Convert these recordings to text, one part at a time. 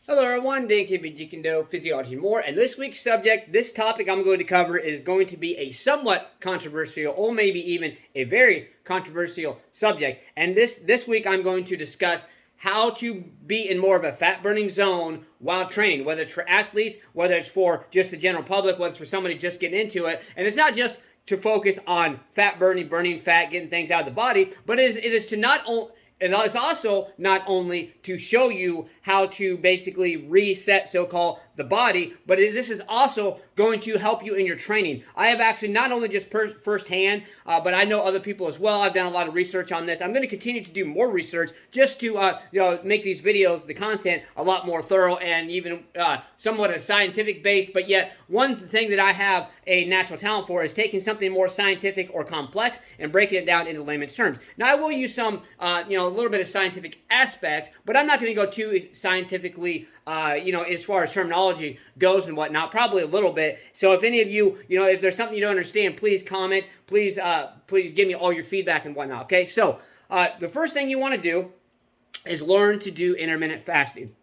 Hello everyone, Dan KB Jeet Physiology More, and this week's subject, this topic I'm going to cover is going to be a somewhat controversial, or maybe even a very controversial subject. And this week I'm going to discuss how to be in more of a fat burning zone while training, whether it's for athletes, whether it's for just the general public, whether it's for somebody just getting into it. And it's not just to focus on fat burning fat, getting things out of the body, but it is to not only and it's also not only to show you how to basically reset, so-called, the body, but this is also going to help you in your training. I have actually not only just firsthand, but I know other people as well. I've done a lot of research on this. I'm going to continue to do more research just to make these videos, the content, a lot more thorough and even somewhat scientific based. But yet, one thing that I have a natural talent for is taking something more scientific or complex and breaking it down into layman's terms. Now, I will use some, a little bit of scientific aspects, but I'm not going to go too scientifically, as far as terminology goes and whatnot, probably a little bit. So if any of you, if there's something you don't understand, please comment. Please give me all your feedback and whatnot, okay? So the first thing you want to do is learn to do intermittent fasting.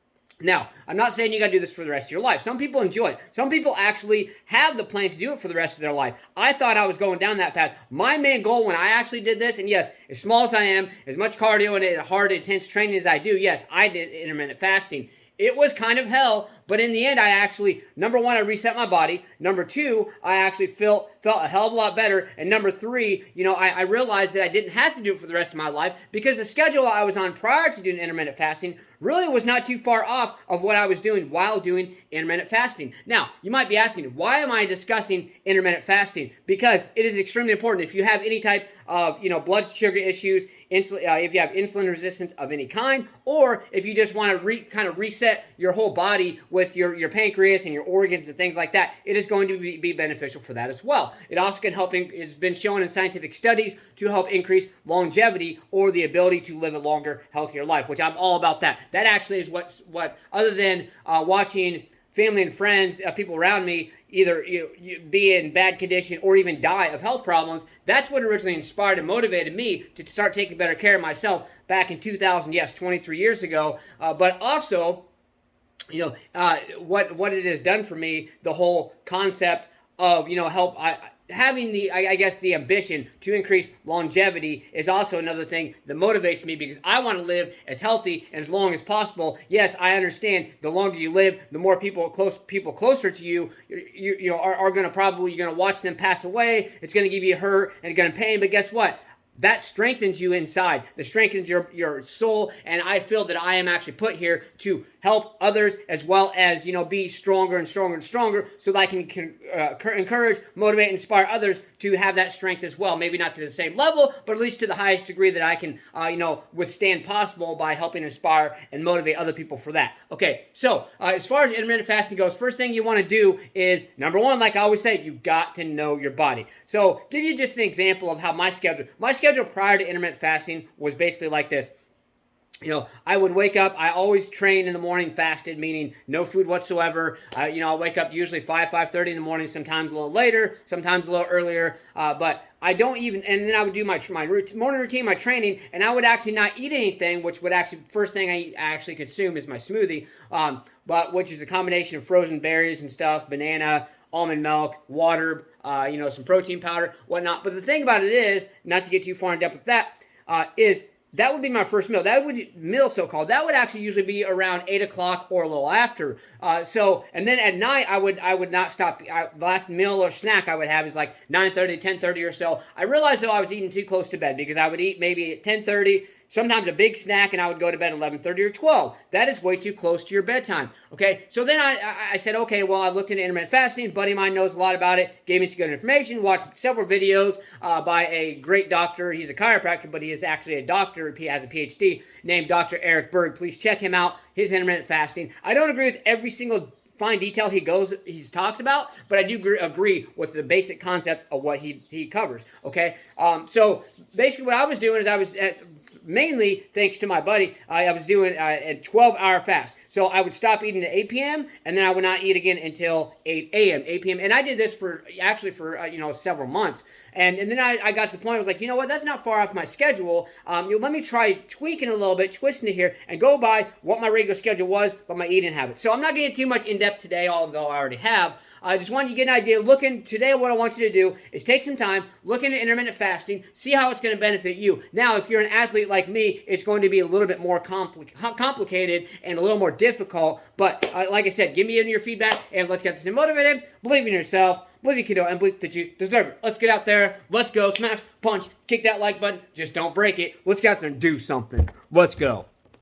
Now, I'm not saying you got to do this for the rest of your life. Some people enjoy it. Some people actually have the plan to do it for the rest of their life. I thought I was going down that path. My main goal when I actually did this, and yes, as small as I am, as much cardio and hard, intense training as I do, yes, I did intermittent fasting. It was kind of hell, but in the end, I actually, number one, I reset my body. Number two, I actually felt a hell of a lot better. And number three, I realized that I didn't have to do it for the rest of my life because the schedule I was on prior to doing intermittent fasting really was not too far off of what I was doing while doing intermittent fasting. Now, you might be asking, why am I discussing intermittent fasting? Because it is extremely important. If you have any type of, blood sugar issues, if you have insulin resistance of any kind, or if you just want to kind of reset your whole body with your pancreas and your organs and things like that, it is going to be beneficial for that as well. It also can help, it's been shown in scientific studies to help increase longevity or the ability to live a longer, healthier life, which I'm all about that. That actually is what other than watching family and friends, people around me, either you be in bad condition or even die of health problems, that's what originally inspired and motivated me to start taking better care of myself back in 2000, yes, 23 years ago. But also, what it has done for me, the whole concept of, having the ambition to increase longevity is also another thing that motivates me because I want to live as healthy and as long as possible. Yes, I understand the longer you live, the more people closer to you, are going to you're going to watch them pass away. It's going to give you hurt and going to pain. But guess what? That strengthens you inside. That strengthens your soul. And I feel that I am actually put here to help others as well as, be stronger and stronger and stronger so that I can encourage, motivate, inspire others to have that strength as well. Maybe not to the same level, but at least to the highest degree that I can, withstand possible by helping inspire and motivate other people for that. Okay, so as far as intermittent fasting goes, first thing you want to do is, number one, like I always say, you've got to know your body. So give you just an example of how my schedule prior to intermittent fasting was basically like this. I would wake up, I always train in the morning fasted, meaning no food whatsoever. I'll wake up usually 5:30 in the morning, sometimes a little later, sometimes a little earlier, but I don't even, and then I would do my morning routine, my training, and I would actually not eat anything, which would actually, first thing I actually consume is my smoothie, which is a combination of frozen berries and stuff, banana, almond milk, water, some protein powder, whatnot. But the thing about it is, not to get too far in depth with that, is that would be my first meal. So-called. That would actually usually be around 8 o'clock or a little after. And then at night, I would not stop. The last meal or snack I would have is like 9:30, 10:30 or so. I realized, though, I was eating too close to bed because I would eat maybe at 10:30, sometimes a big snack, and I would go to bed at 11:30 or 12. That is way too close to your bedtime, okay? So then I said, okay, well, I looked into intermittent fasting. A buddy of mine knows a lot about it, gave me some good information, watched several videos by a great doctor. He's a chiropractor, but he is actually a doctor. He has a PhD named Dr. Eric Berg. Please check him out, his intermittent fasting. I don't agree with every single fine detail he talks about, but I do agree with the basic concepts of what he covers, okay? So basically what I was doing is mainly thanks to my buddy. I was doing a 12-hour fast. So I would stop eating at 8 p.m. and then I would not eat again until 8 a.m., 8 p.m. And I did this for several months. And then I got to the point I was like, you know what, that's not far off my schedule. Let me try tweaking a little bit, twisting it here, and go by what my regular schedule was, but my eating habits. So I'm not getting too much in depth today, although I already have. I just wanted you to get an idea. Today what I want you to do is take some time, look into intermittent fasting, see how it's going to benefit you. Now, if you're an athlete like me, it's going to be a little bit more complicated and a little more difficult. But like I said, give me your feedback, and let's get this motivated. Believe in yourself, believe you can do it, and believe that you deserve it. Let's get out there. Let's go. Smash, punch, kick that like button. Just don't break it. Let's get out there and do something. Let's go.